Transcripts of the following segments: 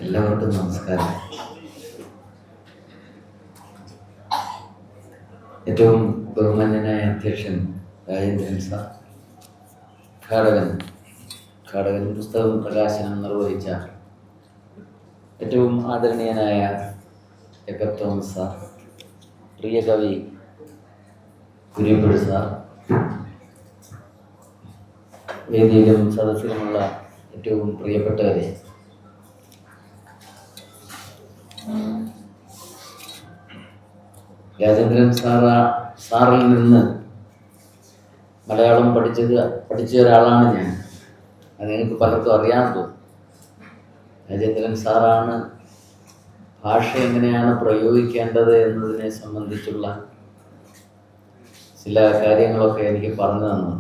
എല്ലാവർക്കും നമസ്കാരം. ഏറ്റവും ബഹുമാന്യനായ അധ്യക്ഷൻ രാജേന്ദ്രൻ സാർ, ഘാടകൻ പുസ്തകം പ്രകാശനം നിർവഹിച്ച ഏറ്റവും ആദരണീയനായ ജേക്കബ് തോമസ് സാർ, പ്രിയ കവി കുര്യപ്പുഴ സാർ, വേദിയിലും സദസ്സിലുമുള്ള ഏറ്റവും പ്രിയപ്പെട്ടവരെ, രാജേന്ദ്രൻ സാറിൽ നിന്ന് മലയാളം പഠിച്ച ഒരാളാണ് ഞാൻ. അത് എനിക്ക് പലർക്കും അറിയാൻ തോന്നും. രാജേന്ദ്രൻ സാറാണ് ഭാഷ എങ്ങനെയാണ് പ്രയോഗിക്കേണ്ടത് എന്നതിനെ സംബന്ധിച്ചുള്ള ചില കാര്യങ്ങളൊക്കെ എനിക്ക് പറഞ്ഞു തന്നു.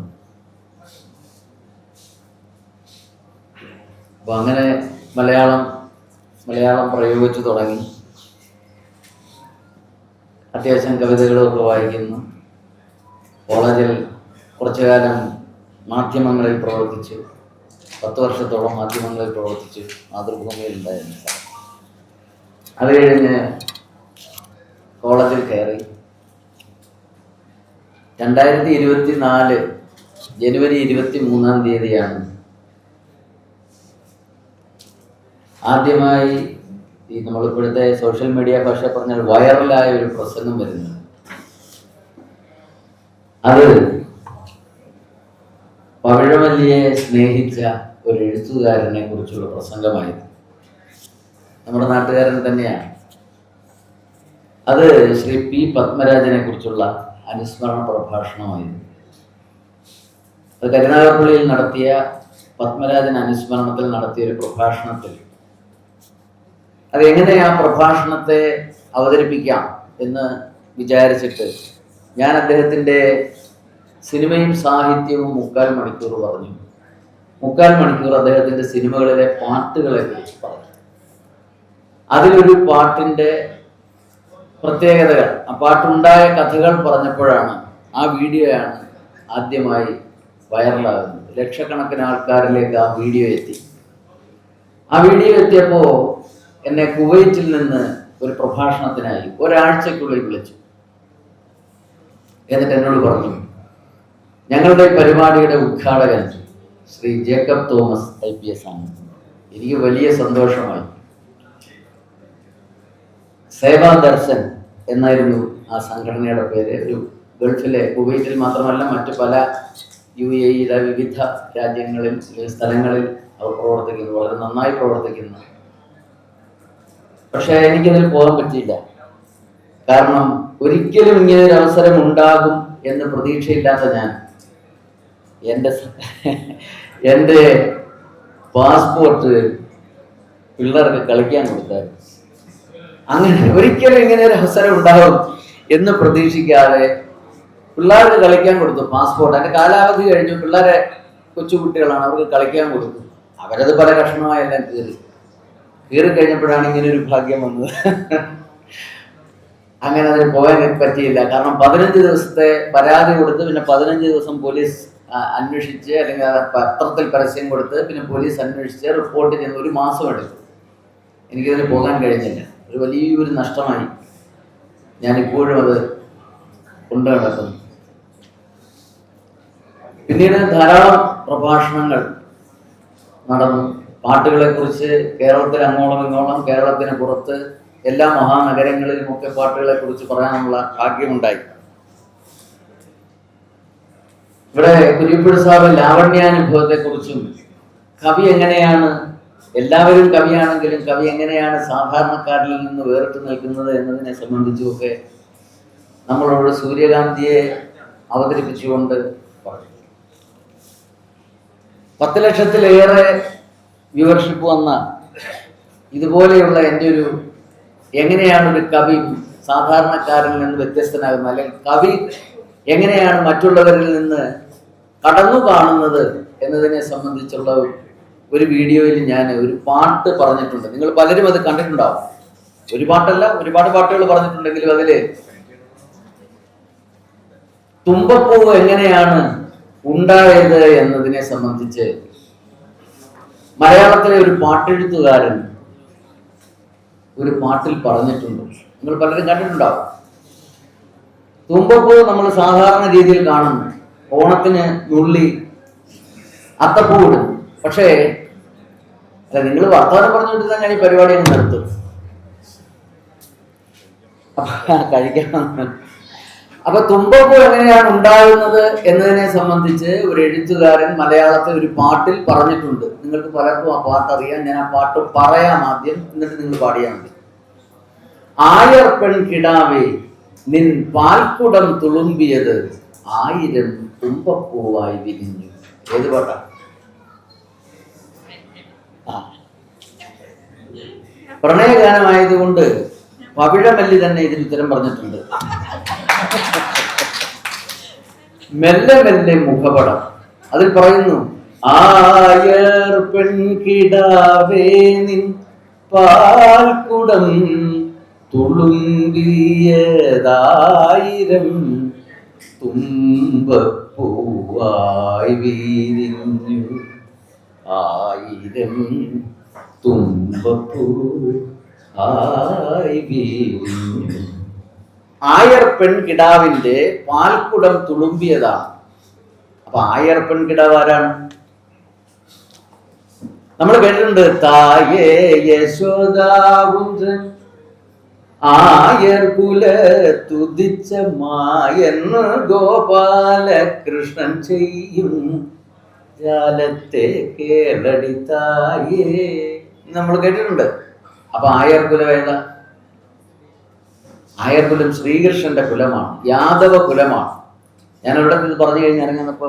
അപ്പോൾ അങ്ങനെ മലയാളം പ്രയോഗിച്ചു തുടങ്ങി. അത്യാവശ്യം കവിതകളൊക്കെ വായിക്കുന്നു. കോളേജിൽ കുറച്ചു കാലം മാധ്യമങ്ങളിൽ പ്രവർത്തിച്ചു. 10 വർഷത്തോളം മാധ്യമങ്ങളിൽ പ്രവർത്തിച്ചു. മാതൃഭൂമിയിൽ ഉണ്ടായിരുന്നു. അത് കഴിഞ്ഞ് കോളേജിൽ കയറി. 2024 ജനുവരി 23-ാം തീയതിയാണ് ആദ്യമായി ഈ നമ്മളിപ്പോഴത്തെ സോഷ്യൽ മീഡിയ ഭാഷ പറഞ്ഞാൽ വൈറലായ ഒരു പ്രസംഗം വരുന്നത്. അത് പവിഴമല്ലിയെ സ്നേഹിച്ച ഒരു എഴുത്തുകാരനെ കുറിച്ചുള്ള പ്രസംഗമായിരുന്നു. നമ്മുടെ നാട്ടുകാരൻ തന്നെയാണ്. അത് ശ്രീ പി പത്മരാജനെ കുറിച്ചുള്ള അനുസ്മരണ പ്രഭാഷണമായിരുന്നു. അത് കരുനാഗപ്പള്ളിയിൽ നടത്തിയ പത്മരാജൻ അനുസ്മരണത്തിൽ നടത്തിയ ഒരു പ്രഭാഷണത്തിൽ അതെങ്ങനെ ആ പ്രഭാഷണത്തെ അവതരിപ്പിക്കാം എന്ന് വിചാരിച്ചിട്ട് ഞാൻ അദ്ദേഹത്തിൻ്റെ സിനിമയും സാഹിത്യവും 3/4 മണിക്കൂർ പറഞ്ഞു. 3/4 മണിക്കൂർ അദ്ദേഹത്തിൻ്റെ സിനിമകളിലെ പാട്ടുകളെ കുറിച്ച് പറഞ്ഞു. അതിലൊരു പാട്ടിൻ്റെ പ്രത്യേകതകൾ, ആ പാട്ടുണ്ടായ കഥകൾ പറഞ്ഞപ്പോഴാണ് ആ വീഡിയോയാണ് ആദ്യമായി വൈറലാകുന്നത്. ലക്ഷക്കണക്കിന് ആൾക്കാരിലേക്ക് ആ വീഡിയോ എത്തി. ആ വീഡിയോ എത്തിയപ്പോൾ എന്നെ കുവൈറ്റിൽ നിന്ന് ഒരു പ്രഭാഷണത്തിനായി ഒരാഴ്ചക്കുള്ളിൽ വിളിച്ചു. എന്നിട്ട് എന്നോട് പറഞ്ഞു, ഞങ്ങളുടെ പരിപാടിയുടെ ഉദ്ഘാടകൻ ശ്രീ ജേക്കബ് തോമസ് IPS ആണ്. എനിക്ക് വലിയ സന്തോഷമായി. സേവാ ദർശൻ എന്നായിരുന്നു ആ സംഘടനയുടെ പേര്. ഒരു ഗൾഫിലെ, കുവൈറ്റിൽ മാത്രമല്ല മറ്റു പല UAE വിവിധ രാജ്യങ്ങളിൽ സ്ഥലങ്ങളിൽ അവർ പ്രവർത്തിക്കുന്നു, വളരെ നന്നായി പ്രവർത്തിക്കുന്നു. പക്ഷെ എനിക്കതിൽ പോകാൻ പറ്റിയില്ല. കാരണം ഒരിക്കലും ഇങ്ങനെ ഒരു അവസരം ഉണ്ടാകും എന്ന് പ്രതീക്ഷയില്ലാത്ത ഞാൻ എൻ്റെ പാസ്പോർട്ട് പിള്ളേർക്ക് കളിക്കാൻ കൊടുത്തായിരുന്നു. അങ്ങനെ ഒരിക്കലും ഇങ്ങനെ ഒരു അവസരം ഉണ്ടാകും എന്ന് പ്രതീക്ഷിക്കാതെ പിള്ളേർക്ക് കളിക്കാൻ കൊടുത്തു പാസ്പോർട്ട്. അതിൻ്റെ കാലാവധി കഴിഞ്ഞു. പിള്ളേരെ കൊച്ചുകുട്ടികളാണ്, അവർക്ക് കളിക്കാൻ കൊടുത്തു. അവരത് പല കഷ്ണമായെല്ലാം കീറി കഴിഞ്ഞപ്പോഴാണ് ഇങ്ങനെ ഒരു ഭാഗ്യം വന്നത്. അങ്ങനെ അതിന് പോകാൻ പറ്റിയില്ല. കാരണം 15 ദിവസത്തെ പരാതി കൊടുത്ത്, പിന്നെ 15 ദിവസം പോലീസ് അന്വേഷിച്ച്, അല്ലെങ്കിൽ പത്രത്തിൽ പരസ്യം കൊടുത്ത്, പിന്നെ പോലീസ് അന്വേഷിച്ച് റിപ്പോർട്ട് ചെയ്യുന്ന 1 മാസം എടുത്തു. എനിക്കതിന് പോകാൻ കഴിഞ്ഞില്ല. ഒരു വലിയൊരു നഷ്ടമായി. ഞാനിപ്പോഴും അത് കൊണ്ടു നടക്കുന്നു. പിന്നീട് ധാരാളം പ്രഭാഷണങ്ങൾ നടന്നു. പാട്ടുകളെക്കുറിച്ച് കേരളത്തിൽ അങ്ങോളം ഇങ്ങോളം, കേരളത്തിന് പുറത്ത് എല്ലാ മഹാനഗരങ്ങളിലുമൊക്കെ പാട്ടുകളെ കുറിച്ച് പറയാനുള്ള ഭാഗ്യമുണ്ടായി. ഇവിടെ കുര്യപ്പുഴ സാറ് ലാവണ്യാനുഭവത്തെക്കുറിച്ചും കവി എങ്ങനെയാണ്, എല്ലാവരും കവിയാണെങ്കിലും കവി എങ്ങനെയാണ് സാധാരണക്കാരിൽ നിന്ന് വേറിട്ട് നിൽക്കുന്നത് എന്നതിനെ സംബന്ധിച്ചുമൊക്കെ നമ്മളോട് സൂര്യകാന്തിയെ അവതരിപ്പിച്ചുകൊണ്ട് പറഞ്ഞു. 10 ലക്ഷത്തിലേറെ വ്യൂവർഷിപ്പ് വന്ന ഇതുപോലെയുള്ള എൻ്റെ ഒരു, എങ്ങനെയാണ് ഒരു കവി സാധാരണക്കാരിൽ നിന്ന് വ്യത്യസ്തനാകുന്നത്, അല്ലെങ്കിൽ കവി എങ്ങനെയാണ് മറ്റുള്ളവരിൽ നിന്ന് കടന്നു കാണുന്നത് എന്നതിനെ സംബന്ധിച്ചുള്ള ഒരു വീഡിയോയിൽ ഞാൻ ഒരു പാട്ട് പറഞ്ഞിട്ടുണ്ട്. നിങ്ങൾ പലരും അത് കണ്ടിട്ടുണ്ടാവും. ഒരു പാട്ടല്ല, ഒരുപാട് പാട്ടുകൾ പറഞ്ഞിട്ടുണ്ടെങ്കിലും അതിൽ തുമ്പപ്പൂവ് എങ്ങനെയാണ് ഉണ്ടായത് എന്നതിനെ സംബന്ധിച്ച് മലയാളത്തിലെ ഒരു പാട്ടെഴുത്തുകാരൻ ഒരു പാട്ടിൽ പറഞ്ഞിട്ടുണ്ട്. നിങ്ങൾ പലരും കണ്ടിട്ടുണ്ടാവും. തുമ്പപ്പൂ നമ്മൾ സാധാരണ രീതിയിൽ കാണുന്നു. ഓണത്തിന് നുള്ളി അത്തപ്പൂ ഇടും. പക്ഷേ അല്ല, നിങ്ങൾ വർത്തമാനം പറഞ്ഞുകൊണ്ടിരുന്നാൽ ഞാൻ ഈ പരിപാടി അങ്ങ് നിർത്തും. കഴിക്കണം. അപ്പൊ തുമ്പപ്പൂ എങ്ങനെയാണ് ഉണ്ടാകുന്നത് എന്നതിനെ സംബന്ധിച്ച് ഒരു എഴുത്തുകാരൻ മലയാളത്തിൽ ഒരു പാട്ടിൽ പറഞ്ഞിട്ടുണ്ട്. നിങ്ങൾക്ക് പലർക്കും ആ പാട്ട് അറിയാം. ഞാൻ ആ പാട്ട് പറയാം ആദ്യം, എന്നിട്ട് നിങ്ങൾ പാടിയാൽ മതി. ആയർ പെൺ കിടാവേ നിൻ പാൽക്കുടം തുളുമ്പിയത് 1000 തുമ്പപ്പൂവായി വിരിഞ്ഞു. ഏത് പാട്ടാ? പ്രണയഗാനമായതുകൊണ്ട് പവിഴമല്ലി തന്നെ ഇതിന് ഉത്തരം പറഞ്ഞിട്ടുണ്ട്. മെല്ലെ മെല്ലെ മുഖപടം അതിൽ പറയുന്നു, ആയർ പെൺകിടാവേ നിൻ പാൽക്കുടം തുളുമ്പിയതായിരം തുമ്പപ്പൂവായി വിരിഞ്ഞു. 1000 തുമ്പപ്പൂ ആയി വിരിഞ്ഞു. ആയർ പെൺകിടാവിന്റെ പാൽക്കുടം തുളുമ്പിയതാണ്. അപ്പൊ ആയർ പെൺകിടാവ് ആരാണ്? നമ്മൾ കേട്ടിട്ടുണ്ട്, തായേ യശോദാപുത്രൻ ആയർ കുല തുതിച്ച മായെന്ന് ഗോപാലകൃഷ്ണൻ ചെയ്യും ജാലത്തെ കേളടി തായേ നമ്മൾ കേട്ടിട്ടുണ്ട്. അപ്പൊ ആയർ കുലം ഏതാ? ആയർ കുലം ശ്രീകൃഷ്ണന്റെ കുലമാണ്, യാദവ കുലമാണ്. ഞാൻ അവിടെ നിന്ന് പറഞ്ഞു കഴിഞ്ഞ് ഇറങ്ങുന്നപ്പോ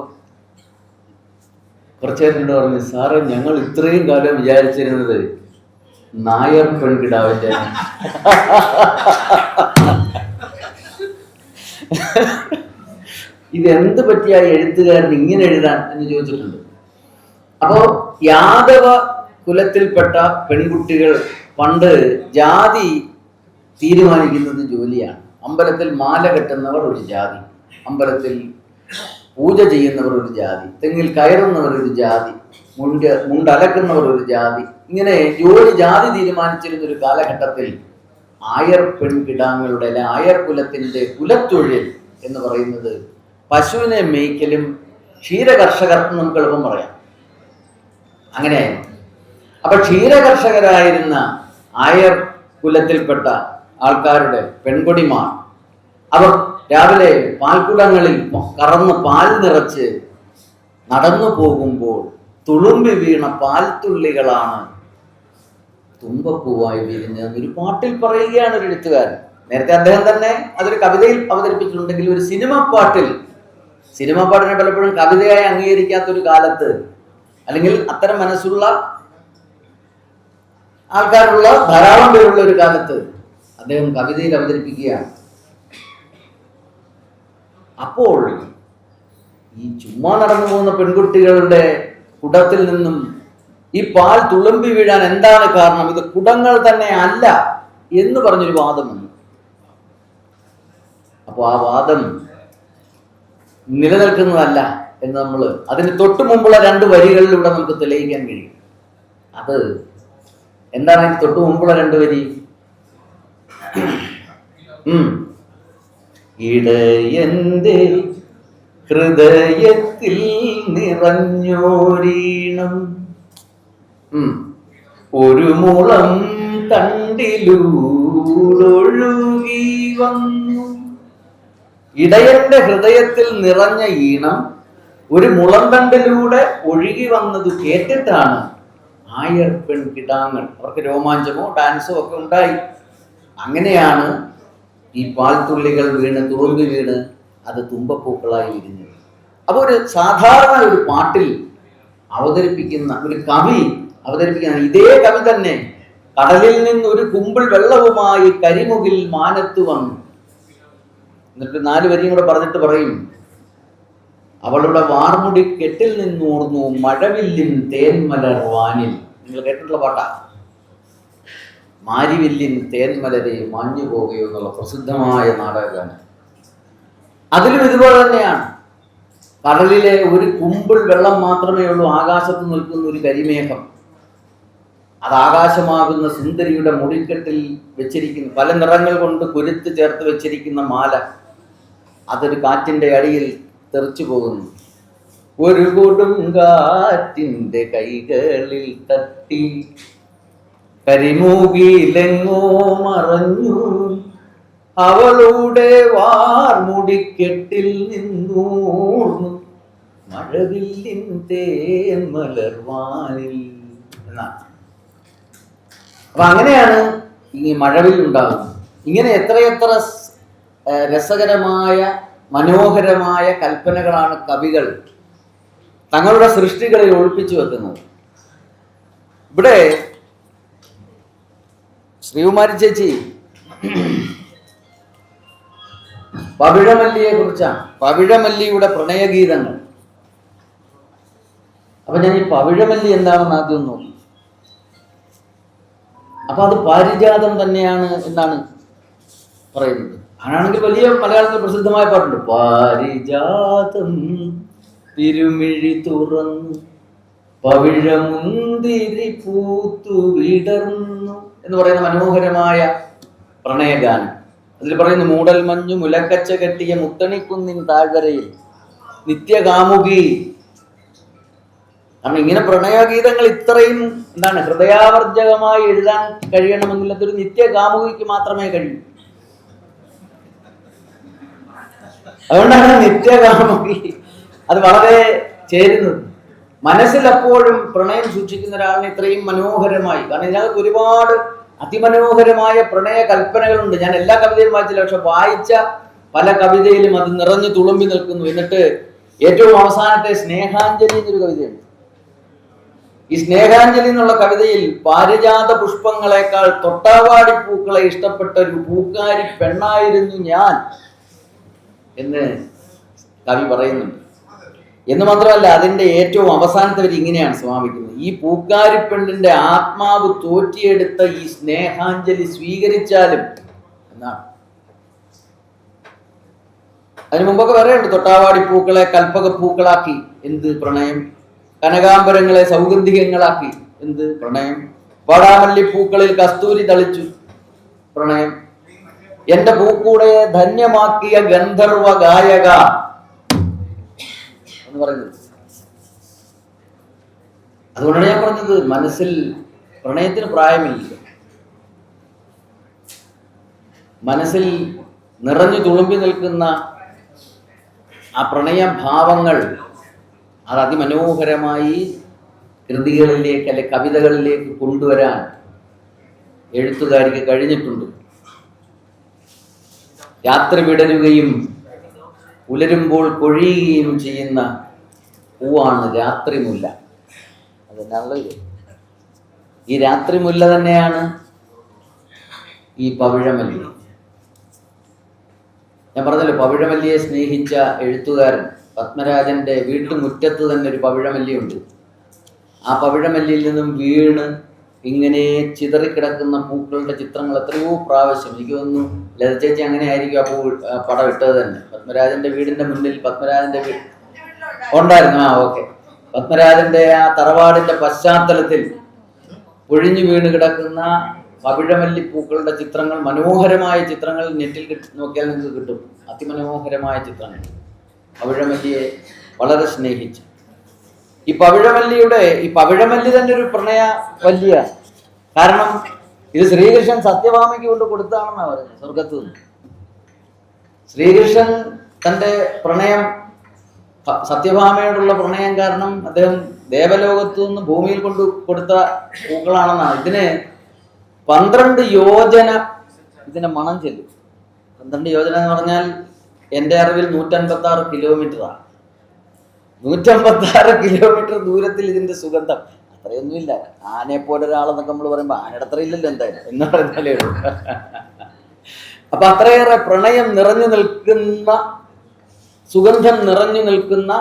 കുറച്ചേരനോട് പറഞ്ഞു, സാറ് ഞങ്ങൾ ഇത്രയും കാലം വിചാരിച്ചിരുന്നത് നായർ പെൺകിടാവിന്റെ ഇതെന്ത് പറ്റിയ എഴുത്തുകാരൻ ഇങ്ങനെ എഴുതാൻ എന്ന് ചോദിച്ചിട്ടുണ്ട്. അപ്പോ യാദവ കുലത്തിൽപ്പെട്ട പെൺകുട്ടികൾ പണ്ട് ജാതി തീരുമാനിക്കുന്നത് ജോലിയാണ്. അമ്പലത്തിൽ മാല കെട്ടുന്നവർ ഒരു ജാതി, അമ്പലത്തിൽ പൂജ ചെയ്യുന്നവർ ഒരു ജാതി, തെങ്ങിൽ കയറുന്നവർ ഒരു ജാതി, മുണ്ടലക്കുന്നവർ ഒരു ജാതി. ഇങ്ങനെ ജാതി തീരുമാനിച്ചിരുന്ന ഒരു കാലഘട്ടത്തിൽ ആയർ പെൺകിടാങ്ങളുടെ അല്ലെ ആയർ കുലത്തിന്റെ കുലത്തൊഴിൽ എന്ന് പറയുന്നത് പശുവിനെ മേയ്ക്കലും ക്ഷീരകർഷകർ നമുക്ക് എളുപ്പം പറയാം. അങ്ങനെയായിരുന്നു. അപ്പൊ ക്ഷീരകർഷകരായിരുന്ന ആയർ കുലത്തിൽപ്പെട്ട ആൾക്കാരുടെ പെൺകൊടിമാർ അവർ രാവിലെ പാൽക്കുടങ്ങളിൽ കറന്ന് പാൽ നിറച്ച് നടന്നു പോകുമ്പോൾ തുളുമ്പി വീണ പാൽത്തുള്ളികളാണ് തുമ്പപ്പൂവായി വിരിഞ്ഞത് ഒരു പാട്ടിൽ പറയുകയാണ് ഒരു എഴുത്തുകാരൻ. നേരത്തെ അദ്ദേഹം തന്നെ അതൊരു കവിതയിൽ അവതരിപ്പിച്ചിട്ടുണ്ടെങ്കിൽ ഒരു സിനിമാ പാട്ടിനെ പലപ്പോഴും കവിതയായി അംഗീകരിക്കാത്തൊരു കാലത്ത്, അല്ലെങ്കിൽ അത്തരം മനസ്സുള്ള ആൾക്കാരുള്ള ധാരാളം പേരുള്ള ഒരു കാലത്ത് അദ്ദേഹം കവിതയിൽ അവതരിപ്പിക്കുകയാണ്. അപ്പോൾ ഈ ചുമ്മാ നടന്നു പോകുന്ന പെൺകുട്ടികളുടെ കുടത്തിൽ നിന്നും ഈ പാൽ തുളുമ്പി വീഴാൻ എന്താണ് കാരണം? ഇത് കുടങ്ങൾ തന്നെ അല്ല എന്ന് പറഞ്ഞൊരു വാദം വന്നു. അപ്പോൾ ആ വാദം നിലനിൽക്കുന്നതല്ല എന്ന് നമ്മൾ അതിന് തൊട്ടു മുമ്പുള്ള 2 വരികളിലൂടെ നമുക്ക് തെളിയിക്കാൻ കഴിയും. അത് എന്താണ് അതിന് തൊട്ടു മുമ്പുള്ള 2 വരി? ഇടയന്റെ ഹൃദയത്തിൽ നിറഞ്ഞോരീണം ഒരു മുളം തണ്ടിലൂടൊഴുകി വന്നു. ഇടയന്റെ ഹൃദയത്തിൽ നിറഞ്ഞ ഈണം ഒരു മുളം തണ്ടിലൂടെ ഒഴുകി വന്നത് കേട്ടിട്ടാണ് ആയർ പെൺകിടാങ്ങൾ അവർക്ക് രോമാഞ്ചമോ ഡാൻസോ ഒക്കെ ഉണ്ടായി. അങ്ങനെയാണ് ഈ പാൽത്തുള്ളികൾ വീണ് തുളുമ്പി വീണ് അത് തുമ്പപ്പൂക്കളായി വിരിഞ്ഞത്. അപ്പോൾ ഒരു സാധാരണ ഒരു പാട്ടിൽ അവതരിപ്പിക്കുന്ന ഒരു കവി അവതരിപ്പിക്കുന്ന ഇതേ കവി തന്നെ കടലിൽ നിന്ന് ഒരു കുമ്പിൾ വെള്ളവുമായി കരിമുകിൽ മാനത്ത് വന്നു. എന്നിട്ട് 4 വരിയും കൂടെ പറഞ്ഞിട്ട് പറയും, അവളുടെ വാർമുടി കെട്ടിൽ നിന്നൂർന്നു മഴവില്ലിൻ തേന്മലർ വാനിൽ. നിങ്ങൾ കേട്ടിട്ടുള്ള പാട്ടാ, മാരിവില്ലിൻ തേന്മലരെ മാഞ്ഞു പോകുകയോ എന്നുള്ള പ്രസിദ്ധമായ നാടകമാണ്. അതിലും ഇതുപോലെ തന്നെയാണ്. കടലിലെ ഒരു കുമ്പിൾ വെള്ളം മാത്രമേ ഉള്ളൂ, ആകാശത്ത് നിൽക്കുന്ന ഒരു കരിമേഘം. അത് ആകാശമാകുന്ന സുന്ദരിയുടെ മുടിക്കെട്ടിൽ വെച്ചിരിക്കുന്നു, പല നിറങ്ങൾ കൊണ്ട് കുരുത്ത് ചേർത്ത് വെച്ചിരിക്കുന്ന മാല. അതൊരു കാറ്റിന്റെ അടിയിൽ തെറിച്ചു പോകുന്നു. ഒരു കൊടുങ്കാറ്റിന്റെ കൈകളിൽ തട്ടി കരിമൂകിലെങ്ങോ മറഞ്ഞു, അവളുടെ വാർമുടിക്കെട്ടിൽ നിന്നൂർന്നു മഴവില്ലിൻ തേൻ മലർവാനിൽ എന്നാണ്. അപ്പൊ അങ്ങനെയാണ് ഈ മഴവിൽ ഉണ്ടാകുന്നത്. ഇങ്ങനെ എത്രയെത്ര രസകരമായ മനോഹരമായ കൽപ്പനകളാണ് കവികൾ തങ്ങളുടെ സൃഷ്ടികളിൽ ഒളിപ്പിച്ചു വെക്കുന്നത്. ഇവിടെ ശ്രീകുമാരി ചേച്ചി പവിഴമല്ലിയെ കുറിച്ചാണ്, പവിഴമല്ലിയുടെ പ്രണയഗീതങ്ങൾ. അപ്പൊ ഞാൻ ഈ പവിഴമല്ലി എന്താണെന്ന് ആദ്യം നോക്കി. അപ്പൊ അത് പാരിജാതം തന്നെയാണ് എന്നാണ് പറയുന്നത്. ആണെങ്കിൽ വലിയ മലയാളത്തിൽ പ്രസിദ്ധമായ പാട്ടുണ്ട്, പാരിജാതം തിരുമിഴി തുറന്നു പവിഴമുന്തിരി പൂത്തു വിടർന്നു എന്ന് പറയുന്ന മനോഹരമായ പ്രണയഗാനം. അതിൽ പറയുന്നു, മൂടൽ മഞ്ഞു മുലക്കച്ച കെട്ടിയ മുത്തണിക്കുന്നിൻ താഴ്വരയിൽ നിത്യകാമുകി. കാരണം ഇങ്ങനെ പ്രണയഗീതങ്ങൾ ഇത്രയും ഹൃദയാവർജകമായി എഴുതാൻ കഴിയണമെങ്കിൽ അതൊരു നിത്യകാമുകിക്ക് മാത്രമേ കഴിയൂ. അതുകൊണ്ടാണ് നിത്യകാമുകി അത് വളരെ ചേരുന്നത്. മനസ്സിൽ എപ്പോഴും പ്രണയം സൂക്ഷിക്കുന്ന ഒരാളിനെ ഇത്രയും മനോഹരമായി, കാരണം ഇതിനകത്ത് ഒരുപാട് അതിമനോഹരമായ പ്രണയ കൽപ്പനകളുണ്ട്. ഞാൻ എല്ലാ കവിതയും വായിച്ചില്ല, പക്ഷെ വായിച്ച പല കവിതയിലും അത് നിറഞ്ഞു തുളുമ്പി നിൽക്കുന്നു. എന്നിട്ട് ഏറ്റവും അവസാനത്തെ സ്നേഹാഞ്ജലി എന്നൊരു കവിതയുണ്ട്. ഈ സ്നേഹാഞ്ജലി എന്നുള്ള കവിതയിൽ പാരിജാത പുഷ്പങ്ങളെക്കാൾ തൊട്ടാവാടി പൂക്കളെ ഇഷ്ടപ്പെട്ട ഒരു പൂക്കാരി പെണ്ണായിരുന്നു ഞാൻ എന്ന് കവി പറയുന്നുണ്ട്. എന്ന് മാത്രമല്ല, അതിന്റെ ഏറ്റവും അവസാനത്തെ വരി ഇങ്ങനെയാണ് സമാപിക്കുന്നത്, ഈ പൂക്കാരി പെണ്ണിന്റെ ആത്മാവ് തോറ്റിയെടുത്ത ഈ സ്നേഹാഞ്ജലി സ്വീകരിച്ചാലും എന്നാണ്. അതിനു മുമ്പൊക്കെ പറയുന്നുണ്ട്, തൊട്ടാവാടി പൂക്കളെ കൽപ്പക പൂക്കളാക്കി എന്ത് പ്രണയം, കനകാംബരങ്ങളെ സൗഗന്ധികങ്ങളാക്കി എന്ത് പ്രണയം, വാടാമല്ലി പൂക്കളിൽ കസ്തൂരി തളിച്ചു പ്രണയം, എന്റെ പൂക്കൂടയെ ധന്യമാക്കിയ ഗന്ധർവ ഗായക എന്ന് പറയുന്നത്. അതുകൊണ്ടാണ് ഞാൻ പറഞ്ഞത്, മനസ്സിൽ പ്രണയത്തിന് പ്രായമില്ല. മനസ്സിൽ നിറഞ്ഞു തുളുമ്പി നിൽക്കുന്ന ആ പ്രണയ ഭാവങ്ങൾ അത് അതിമനോഹരമായി കൃതികളിലേക്ക് അല്ലെ കവിതകളിലേക്ക് കൊണ്ടുവരാൻ എഴുത്തുകാരിക്ക് കഴിഞ്ഞിട്ടുണ്ട്. രാത്രി വിടരുകയും പുലരുമ്പോൾ കൊഴിയുകയും ചെയ്യുന്ന പൂവാണ് രാത്രിമുല്ല. അതെന്നാണല്ലോ ഇത്. ഈ രാത്രിമുല്ല തന്നെയാണ് ഈ പവിഴമല്ലി. ഞാൻ പറഞ്ഞല്ലോ, പവിഴമല്ലിയെ സ്നേഹിച്ച എഴുത്തുകാരൻ പത്മരാജന്റെ വീട്ടുമുറ്റത്ത് തന്നെ ഒരു പവിഴമല്ലിയുണ്ട്. ആ പവിഴമല്ലിയിൽ നിന്നും വീണ് ഇങ്ങനെ ചിതറിക്കിടക്കുന്ന പൂക്കളുടെ ചിത്രങ്ങൾ എത്രയോ പ്രാവശ്യം, എനിക്ക് തോന്നുന്നു ലത ചേച്ചി അങ്ങനെ ആയിരിക്കും ആ പടം ഇട്ടത് തന്നെ. പത്മരാജന്റെ വീടിന്റെ മുന്നിൽ പത്മരാജന്റെ വീട് ഉണ്ടായിരുന്നു. ഓക്കെ, പത്മരാജന്റെ ആ തറവാടിന്റെ പശ്ചാത്തലത്തിൽ ഒഴിഞ്ഞു വീണ് കിടക്കുന്ന പവിഴമല്ലി പൂക്കളുടെ ചിത്രങ്ങൾ, മനോഹരമായ ചിത്രങ്ങൾ നെറ്റിൽ നോക്കിയാൽ നിങ്ങൾക്ക് കിട്ടും. അതിമനോഹരമായ ചിത്രങ്ങൾ. പവിഴമല്ലിയെ വളരെ സ്നേഹിച്ചു. ഈ പവിഴമല്ലി തന്നെ ഒരു പ്രണയ വല്ലിയാണ്. കാരണം ഇത് ശ്രീകൃഷ്ണൻ സത്യഭാമയ്ക്ക് കൊണ്ട് കൊടുത്താണെന്നാണ് പറയുന്നത്. സ്വർഗത്ത് നിന്ന് ശ്രീകൃഷ്ണൻ തന്റെ പ്രണയം, സത്യഭാമയോടുള്ള പ്രണയം കാരണം അദ്ദേഹം ദേവലോകത്തു നിന്ന് ഭൂമിയിൽ കൊണ്ട് കൊടുത്ത പൂക്കളാണെന്നാണ്. ഇതിന് 12 യോജന ഇതിന്റെ മണം ചെല്ലും. 12 യോജന എന്ന് പറഞ്ഞാൽ എൻ്റെ അറിവിൽ 156 കിലോമീറ്ററാണ്. 156 കിലോമീറ്റർ ദൂരത്തിൽ ഇതിന്റെ സുഗന്ധം. അത്രയൊന്നുമില്ല. ആനയെ പോലെ ഒരാളെന്നൊക്കെ നമ്മൾ പറയുമ്പോൾ ആനയുടെ അത്ര ഇല്ലല്ലോ എന്തായാലും എന്ന് പറയുന്നല്ലേ ഉള്ളൂ. അപ്പൊ അത്രയേറെ പ്രണയം നിറഞ്ഞു നിൽക്കുന്ന, സുഗന്ധം നിറഞ്ഞു നിൽക്കുന്ന,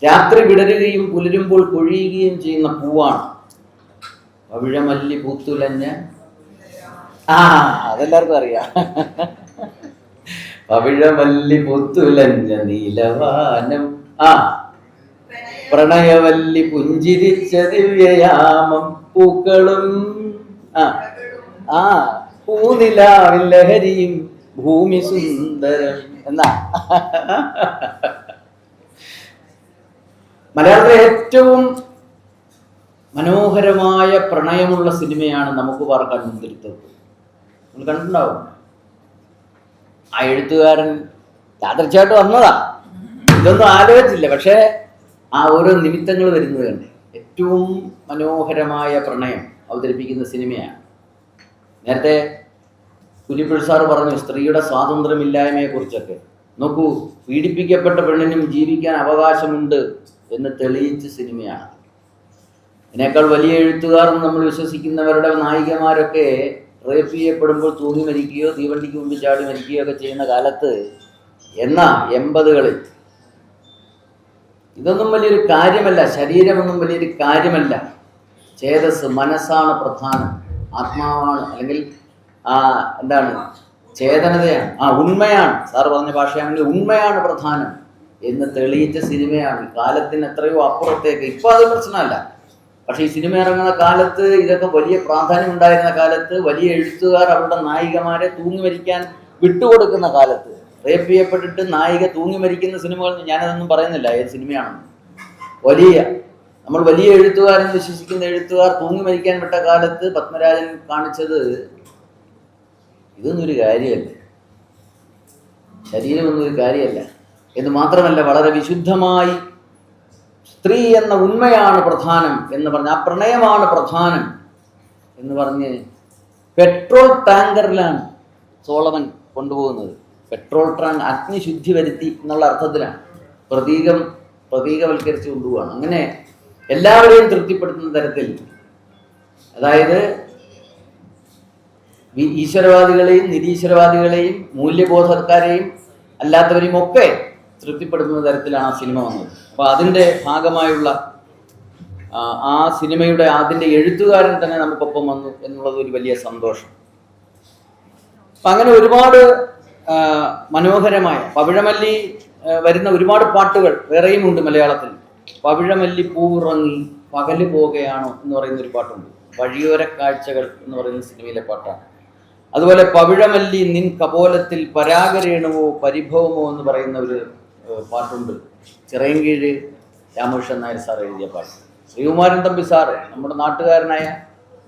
രാത്രി വിടരുകയും പുലരുമ്പോൾ കൊഴിയുകയും ചെയ്യുന്ന പൂവാണ് പവിഴമല്ലി പൂത്തുലഞ്ഞ. അതെല്ലാവർക്കും അറിയാം. പവിഴമല്ലി പൂത്തുലഞ്ഞ നീലവാനം, പ്രണയവല്ലി പുഞ്ചിരിച്ച ദിവ്യയാമം, പൂക്കളും ആ ആ പൂനിലാവിൽ ലഹരിയും ഭൂമി സുന്ദരം എന്നാ. മലയാളത്തിലെ ഏറ്റവും മനോഹരമായ പ്രണയമുള്ള സിനിമയാണ് നമുക്ക് പാർക്കാൻ മുന്തിരിത്തോപ്പ്. നിങ്ങൾ കണ്ടിട്ടുണ്ടാവും. ആ എഴുത്തുകാരൻ യാദൃച്ഛയായിട്ട് വന്നതാ, ഇതൊന്നും ആലോചിച്ചില്ല. പക്ഷേ ആ ഓരോ നിമിത്തങ്ങൾ വരുന്നത് കണ്ടേ. ഏറ്റവും മനോഹരമായ പ്രണയം അവതരിപ്പിക്കുന്ന സിനിമയാണ്. നേരത്തെ കുഞ്ഞിപ്പിള്ള സാറ് പറഞ്ഞു സ്ത്രീയുടെ സ്വാതന്ത്ര്യമില്ലായ്മയെ കുറിച്ചൊക്കെ. നോക്കൂ, പീഡിപ്പിക്കപ്പെട്ട പെണ്ണിനും ജീവിക്കാൻ അവകാശമുണ്ട് എന്ന് തെളിയിച്ച സിനിമയാണ്. ഇതിനേക്കാൾ വലിയ എഴുത്തുകാർ നമ്മൾ വിശ്വസിക്കുന്നവരുടെ നായികമാരൊക്കെ റേപ്പ് ചെയ്യപ്പെടുമ്പോൾ തൂങ്ങി മരിക്കുകയോ തീവണ്ടിക്ക് മുമ്പ് ചാടി മരിക്കുകയോ ഒക്കെ ചെയ്യുന്ന കാലത്ത്, എന്നാ 80കളിൽ ഇതൊന്നും വലിയൊരു കാര്യമല്ല, ശരീരമൊന്നും വലിയൊരു കാര്യമല്ല. ചേതസ്, മനസ്സാണ് പ്രധാനം, ആത്മാവാണ്, അല്ലെങ്കിൽ എന്താണ്, ചേതനതയാണ്, ഉണ്മയാണ്. സാറ് പറഞ്ഞ ഭാഷയാണെങ്കിൽ ഉണ്മയാണ് പ്രധാനം എന്ന് തെളിയിച്ച സിനിമയാണ്. കാലത്തിന് എത്രയോ അപ്പുറത്തേക്ക്. ഇപ്പൊ അത് പ്രശ്നമല്ല. പക്ഷെ ഈ സിനിമ ഇറങ്ങുന്ന കാലത്ത്, ഇതൊക്കെ വലിയ പ്രാധാന്യം ഉണ്ടായിരുന്ന കാലത്ത്, വലിയ എഴുത്തുകാർ അവരുടെ നായികമാരെ തൂങ്ങി മരിക്കാൻ വിട്ടുകൊടുക്കുന്ന കാലത്ത്, റേപ്പ് ചെയ്യപ്പെട്ടിട്ട് നായിക തൂങ്ങി മരിക്കുന്ന സിനിമകൾ ഞാനതൊന്നും പറയുന്നില്ല ഏത് സിനിമയാണെന്ന്. നമ്മൾ വലിയ എഴുത്തുകാരെന്ന് വിശ്വസിക്കുന്ന എഴുത്തുകാർ തൂങ്ങി മരിക്കാൻ വിട്ട കാലത്ത് പത്മരാജൻ കാണിച്ചത് ഇതൊന്നും ഒരു കാര്യമല്ല, ശരീരമൊന്നും ഒരു കാര്യമല്ല എന്ന് മാത്രമല്ല, വളരെ വിശുദ്ധമായി സ്ത്രീ എന്ന ഉണ്മയാണ് പ്രധാനം എന്ന് പറഞ്ഞ്, ആ പ്രണയമാണ് പ്രധാനം എന്ന് പറഞ്ഞ് പെട്രോൾ ടാങ്കറിലാണ് സോളമൻ കൊണ്ടുപോകുന്നത്. പെട്രോൾ ടാങ്ക് അഗ്നിശുദ്ധി വരുത്തി എന്നുള്ള അർത്ഥത്തിലാണ്, പ്രതീകവൽക്കരിച്ച് കൊണ്ടുപോവാണ്. അങ്ങനെ എല്ലാവരെയും തൃപ്തിപ്പെടുത്തുന്ന തരത്തിൽ, അതായത് ഈശ്വരവാദികളെയും നിരീശ്വരവാദികളെയും മൂല്യബോധക്കാരെയും അല്ലാത്തവരെയും ഒക്കെ തൃപ്തിപ്പെടുത്തുന്ന തരത്തിലാണ് ആ സിനിമ വന്നത്. അപ്പോൾ അതിൻ്റെ ഭാഗമായുള്ള ആ സിനിമയുടെ അതിൻ്റെ എഴുത്തുകാരൻ തന്നെ നമുക്കൊപ്പം വന്നു എന്നുള്ളത് ഒരു വലിയ സന്തോഷം. അപ്പം അങ്ങനെ ഒരുപാട് മനോഹരമായ പവിഴമല്ലി വരുന്ന ഒരുപാട് പാട്ടുകൾ വേറെയും ഉണ്ട് മലയാളത്തിൽ. പവിഴമല്ലി പൂവിറങ്ങി പകല് പോകുകയാണോ എന്ന് പറയുന്ന ഒരു പാട്ടുണ്ട്. വഴിയോര കാഴ്ചകൾ എന്ന് പറയുന്ന സിനിമയിലെ പാട്ടാണ്. അതുപോലെ പവിഴമല്ലി നിൻ കപോലത്തിൽ പരാഗരേണുവോ പരിഭവമോ എന്ന് പറയുന്ന ഒരു പാട്ടുണ്ട്. ചിറയൻകീഴ് രാമകൃഷ്ണൻ നായർ സാർ എഴുതിയ പാട്ട്. ശ്രീകുമാരൻ തമ്പി സാറ്, നമ്മുടെ നാട്ടുകാരനായ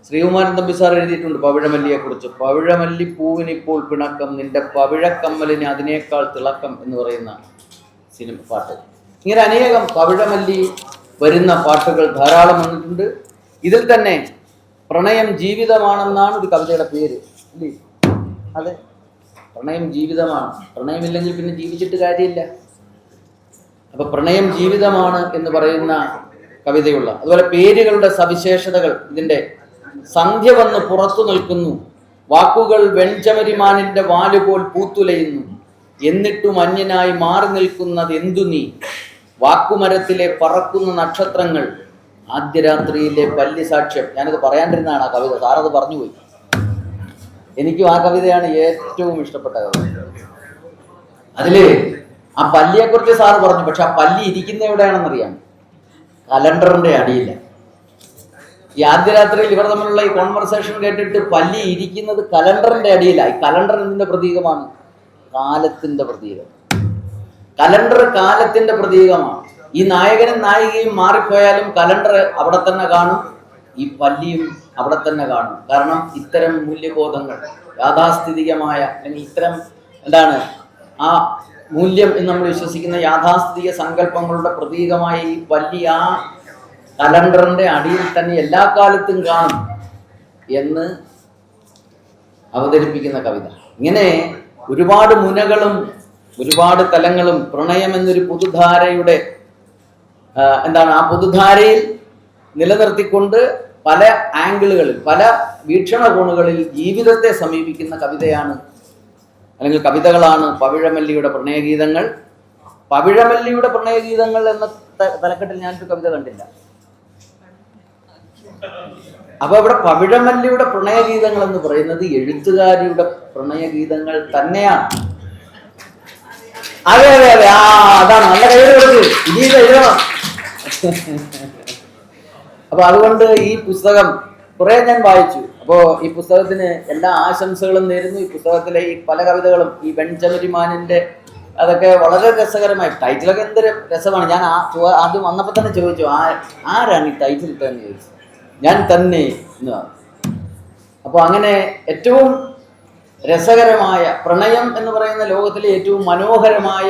ശ്രീകുമാരൻ തമ്പി സാർ എഴുതിയിട്ടുണ്ട് പവിഴമല്ലിയെ കുറിച്ച്. പവിഴമല്ലി പൂവിനിപ്പോൾ പിണക്കം, നിന്റെ പവിഴക്കമ്മലിന് അതിനേക്കാൾ തിളക്കം എന്ന് പറയുന്ന സിനിമ പാട്ട്. ഇങ്ങനെ അനേകം പവിഴമല്ലി വരുന്ന പാട്ടുകൾ ധാരാളം വന്നിട്ടുണ്ട്. ഇതിൽ തന്നെ പ്രണയം ജീവിതമാണെന്നാണ് ഒരു കവിതയുടെ പേര്, അല്ലേ? അതെ, പ്രണയം ജീവിതമാണ്. പ്രണയമില്ലെങ്കിൽ പിന്നെ ജീവിച്ചിട്ട് കാര്യമില്ല. അപ്പൊ പ്രണയം ജീവിതമാണ് എന്ന് പറയുന്ന കവിതയുള്ള. അതുപോലെ പേരുകളുടെ സവിശേഷതകൾ ഇതിൻ്റെ. സന്ധ്യ വന്ന് പുറത്തു നിൽക്കുന്നു, വാക്കുകൾ വെൺചമരിമാനിന്റെ വാലുപോൽ പൂത്തുലയുന്നു, എന്നിട്ടും അന്യനായി മാറി നിൽക്കുന്നത് എന്തു നീ, വാക്കുമരത്തിലെ പറക്കുന്ന നക്ഷത്രങ്ങൾ, ആദ്യരാത്രിയിലെ പല്ലി സാക്ഷ്യം. ഞാനത് പറയാണ്ടിരുന്നതാണ് ആ കവിത, സാറത് പറഞ്ഞുപോയി. എനിക്കും ആ കവിതയാണ് ഏറ്റവും ഇഷ്ടപ്പെട്ട കവിത. അതില് ആ പല്ലിയെക്കുറിച്ച് സാറ് പറഞ്ഞു. പക്ഷെ ആ പല്ലി ഇരിക്കുന്ന എവിടെയാണെന്നറിയാം? കലണ്ടറിന്റെ അടിയില്ല. ഈ ആദ്യരാത്രിയിൽ ഇവർ തമ്മിലുള്ള ഈ കോൺവെർസേഷൻ കേട്ടിട്ട് പല്ലി ഇരിക്കുന്നത് കലണ്ടറിന്റെ അടിയിലായി. കലണ്ടർ എന്തിന്റെ പ്രതീകമാണ്? കാലത്തിന്റെ പ്രതീകം. കലണ്ടർ കാലത്തിന്റെ പ്രതീകമാണ്. ഈ നായകനും നായികയും മാറിപ്പോയാലും കലണ്ടർ അവിടെ തന്നെ കാണും, ഈ പല്ലിയും അവിടെ തന്നെ കാണും. കാരണം ഇത്തരം മൂല്യബോധങ്ങൾ, യാഥാസ്ഥിതികമായ, അല്ലെങ്കിൽ ഇത്തരം ആ മൂല്യം എന്ന് നമ്മൾ വിശ്വസിക്കുന്ന യാഥാസ്ഥിതിക സങ്കല്പങ്ങളുടെ പ്രതീകമായ ഈ പല്ലി ആ കലണ്ടറിന്റെ അടിയിൽ തന്നെ എല്ലാ കാലത്തും കാണും എന്ന് അവതരിപ്പിക്കുന്ന കവിത. ഇങ്ങനെ ഒരുപാട് മുനകളും ഒരുപാട് തലങ്ങളും പ്രണയം എന്നൊരു പുതുധാരയുടെ ആ പുതുധാരയിൽ നിലനിർത്തിക്കൊണ്ട് പല ആംഗിളുകളിൽ, പല വീക്ഷണകോണുകളിൽ ജീവിതത്തെ സമീപിക്കുന്ന കവിതയാണ്, അല്ലെങ്കിൽ കവിതകളാണ് പവിഴമല്ലിയുടെ പ്രണയഗീതങ്ങൾ. പവിഴമല്ലിയുടെ പ്രണയഗീതങ്ങൾ എന്ന തലക്കെട്ടിൽ ഞാനൊരു കവിത കണ്ടില്ല. അപ്പൊ ഇവിടെ പവിഴമല്ലിയുടെ പ്രണയഗീതങ്ങൾ എന്ന് പറയുന്നത് എഴുത്തുകാരിയുടെ പ്രണയഗീതങ്ങൾ തന്നെയാണ്. അതെ അതെ അതെ, അതാണ് നല്ല കവിത. ഇനി എഴുതണം. അപ്പൊ അതുകൊണ്ട് ഈ പുസ്തകം കുറെ ഞാൻ വായിച്ചു. അപ്പോൾ ഈ പുസ്തകത്തിന് എല്ലാ ആശംസകളും നേരുന്നു. ഈ പുസ്തകത്തിലെ ഈ പല കവിതകളും ഈ വെൺചമരിമാനിന്റെ അതൊക്കെ വളരെ രസകരമായി, ടൈറ്റിലൊക്കെ എന്ത് രസമാണ്. ഞാൻ ആദ്യം വന്നപ്പോൾ തന്നെ ചോദിച്ചു, ആരാണ് ഈ ടൈറ്റിൽ ഇട്ടതെന്ന് ചോദിച്ചു. ഞാൻ തന്നെ എന്ന് പറഞ്ഞു. അപ്പോൾ അങ്ങനെ ഏറ്റവും രസകരമായ പ്രണയം എന്ന് പറയുന്ന ലോകത്തിലെ ഏറ്റവും മനോഹരമായ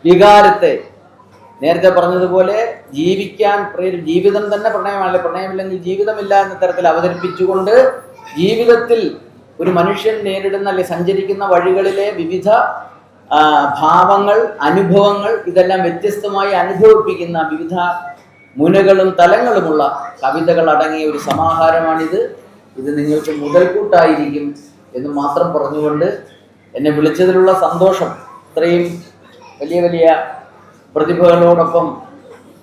വികാരത്തെ, നേരത്തെ പറഞ്ഞതുപോലെ ജീവിക്കാൻ ജീവിതം തന്നെ പ്രണയമാണല്ലേ, പ്രണയമില്ലെങ്കിൽ ജീവിതമില്ല എന്ന തരത്തിൽ അവതരിപ്പിച്ചുകൊണ്ട് ജീവിതത്തിൽ ഒരു മനുഷ്യൻ നേരിടുന്ന അല്ലെ സഞ്ചരിക്കുന്ന വഴികളിലെ വിവിധ ഭാവങ്ങൾ, അനുഭവങ്ങൾ, ഇതെല്ലാം വ്യത്യസ്തമായി അനുഭവിപ്പിക്കുന്ന വിവിധ മുനകളും തലങ്ങളുമുള്ള കവിതകൾ അടങ്ങിയ ഒരു സമാഹാരമാണിത്. ഇത് നിങ്ങൾക്ക് മുതൽക്കൂട്ടായിരിക്കും എന്ന് മാത്രം പറഞ്ഞുകൊണ്ട് എന്നെ വിളിച്ചതിലുള്ള സന്തോഷം, ഇത്രയും വലിയ വലിയ പ്രതിഭകളോടൊപ്പം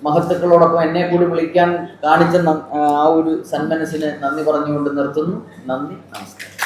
മഹത്തുക്കളോടൊപ്പം എന്നെ കൂടി വിളിക്കാൻ കാണിച്ച ആ ഒരു സന്മനസ്സിന് നന്ദി പറഞ്ഞുകൊണ്ട് നിർത്തുന്നു. നന്ദി, നമസ്കാരം.